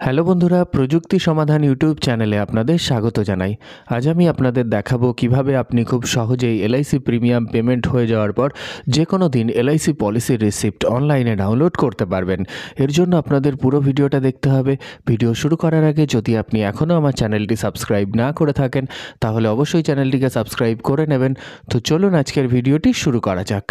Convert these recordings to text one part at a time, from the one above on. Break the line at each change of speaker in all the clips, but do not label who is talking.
Hello বন্ধুরা, প্রযুক্তি সমাধান ইউটিউব চ্যানেলে আপনাদের স্বাগত জানাই। আজ আমি আপনাদের দেখাবো কিভাবে আপনি খুব সহজেই এলআইসি প্রিমিয়াম পেমেন্ট হয়ে যাওয়ার পর যে কোনো দিন এলআইসি পলিসির রিসিপ্ট অনলাইনে ডাউনলোড করতে পারবেন। এর জন্য আপনাদের পুরো ভিডিওটা দেখতে হবে। ভিডিও শুরু করার আগে যদি আপনি এখনও আমার চ্যানেলটি সাবস্ক্রাইব না করে থাকেন তাহলে অবশ্যই চ্যানেলটিকে সাবস্ক্রাইব করে নেবেন। তো চলুন আজকের ভিডিওটি শুরু করা যাক।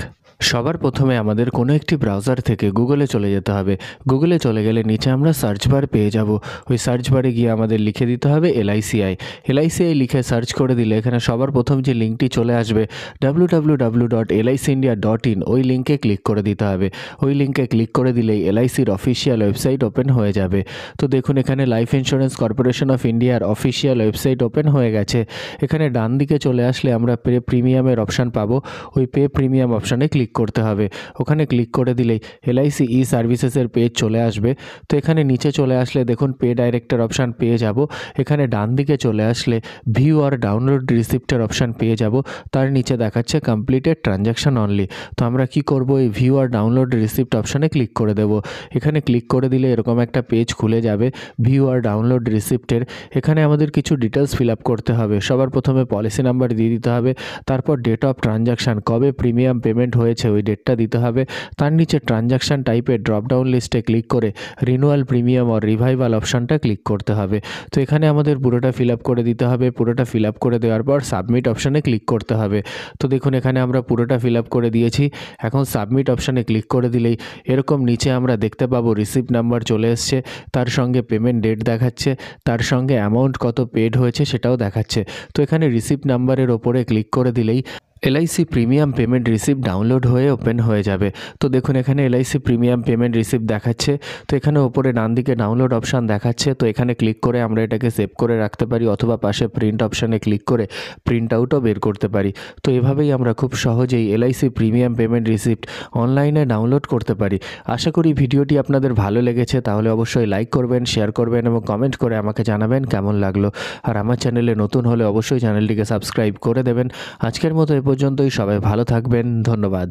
সবার প্রথমে আমাদের কোনো একটি ব্রাউজার থেকে গুগলে চলে যেতে হবে। গুগলে চলে গেলে নিচে আমরা সার্চ বার পেয়ে যাব। ওই সার্চ বারে গিয়ে আমাদের লিখে দিতে হবে এলআইসিআই। এলআইসিআই লিখে সার্চ করে দিলে এখানে সবার প্রথম যে লিঙ্কটি চলে আসবে www.licindia.in, ওই লিঙ্কে ক্লিক করে দিতে হবে। ওই লিঙ্কে ক্লিক করে দিলেই এলআইসির অফিসিয়াল ওয়েবসাইট ওপেন হয়ে যাবে। তো দেখুন এখানে লাইফ ইন্স্যুরেন্স কর্পোরেশন অফ ইন্ডিয়ার অফিসিয়াল ওয়েবসাইট ওপেন হয়ে গেছে। এখানে ডান দিকে চলে আসলে আমরা পে প্রিমিয়ামের অপশান পাবো। ওই পে প্রিমিয়াম অপশানে ক্লিক করতে হবে। ওখানে ক্লিক করে দিলেই এলআইসি ই সার্ভিসেসের পেজ চলে আসবে। তো এখানে নিচে চলে আসলে দেখুন পে ডাইরেক্টের অপশান পেয়ে যাব। এখানে ডান দিকে চলে আসলে ভিউ আর ডাউনলোড রিসিপ্টের অপশান পেয়ে যাব। তার নিচে দেখাচ্ছে কমপ্লিটেড ট্রানজ্যাকশন অনলি। তো আমরা কি করব, এই ভিউ আর ডাউনলোড রিসিপ্ট অপশানে ক্লিক করে দেব। এখানে ক্লিক করে দিলে এরকম একটা পেজ খুলে যাবে ভিউ আর ডাউনলোড রিসিপ্টের। এখানে আমাদের কিছু ডিটেলস ফিল আপ করতে হবে। সবার প্রথমে পলিসি নাম্বার দিয়ে দিতে হবে, তারপর ডেট অফ ট্রানজ্যাকশান, কবে প্রিমিয়াম পেমেন্ট হয়েছে ওই ডেটটা দিতে হবে। তার নিচে ট্রানজ্যাকশান টাইপের ড্রপডাউন লিস্টে ক্লিক করে রিনুয়াল প্রিমিয়াম আর রিভাইভাল অপশানটা ক্লিক করতে হবে। তো এখানে আমাদের পুরোটা ফিল আপ করে দিতে হবে। পুরোটা ফিল আপ করে দেওয়ার পর সাবমিট অপশানে ক্লিক করতে হবে। তো দেখুন এখানে আমরা পুরোটা ফিল আপ করে দিয়েছি। এখন সাবমিট অপশানে ক্লিক করে দিলেই এরকম নিচে আমরা দেখতে পাবো রিসিপ্ট নাম্বার চলে এসছে, তার সঙ্গে পেমেন্ট ডেট দেখাচ্ছে, তার সঙ্গে অ্যামাউন্ট কত পেড হয়েছে সেটাও দেখাচ্ছে। তো এখানে রিসিপ্ট নাম্বারের ওপরে ক্লিক করে দিলেই LIC premium payment receipt download হয়ে ওপেন হয়ে যাবে। তো দেখুন এখানে এলআইসি প্রিমিয়াম পেমেন্ট রিসিপ্ট দেখাচ্ছে। তো এখানে ওপরে ডান দিকে ডাউনলোড অপশান দেখাচ্ছে। তো এখানে ক্লিক করে আমরা এটাকে সেভ করে রাখতে পারি, অথবা পাশে প্রিন্ট অপশানে ক্লিক করে প্রিন্ট আউটও বের করতে পারি। তো এভাবেই আমরা খুব সহজেই এলআইসি প্রিমিয়াম পেমেন্ট রিসিপ্ট অনলাইনে ডাউনলোড করতে পারি। আশা করি ভিডিওটি আপনাদের ভালো লেগেছে। তাহলে অবশ্যই লাইক করবেন, শেয়ার করবেন এবং কমেন্ট করে আমাকে জানাবেন কেমন লাগলো। আর আমার চ্যানেলে নতুন হলে অবশ্যই চ্যানেলটিকে সাবস্ক্রাইব করে দেবেন। আজকের মতো পর্যন্তই। সবাই ভালো থাকবেন। ধন্যবাদ।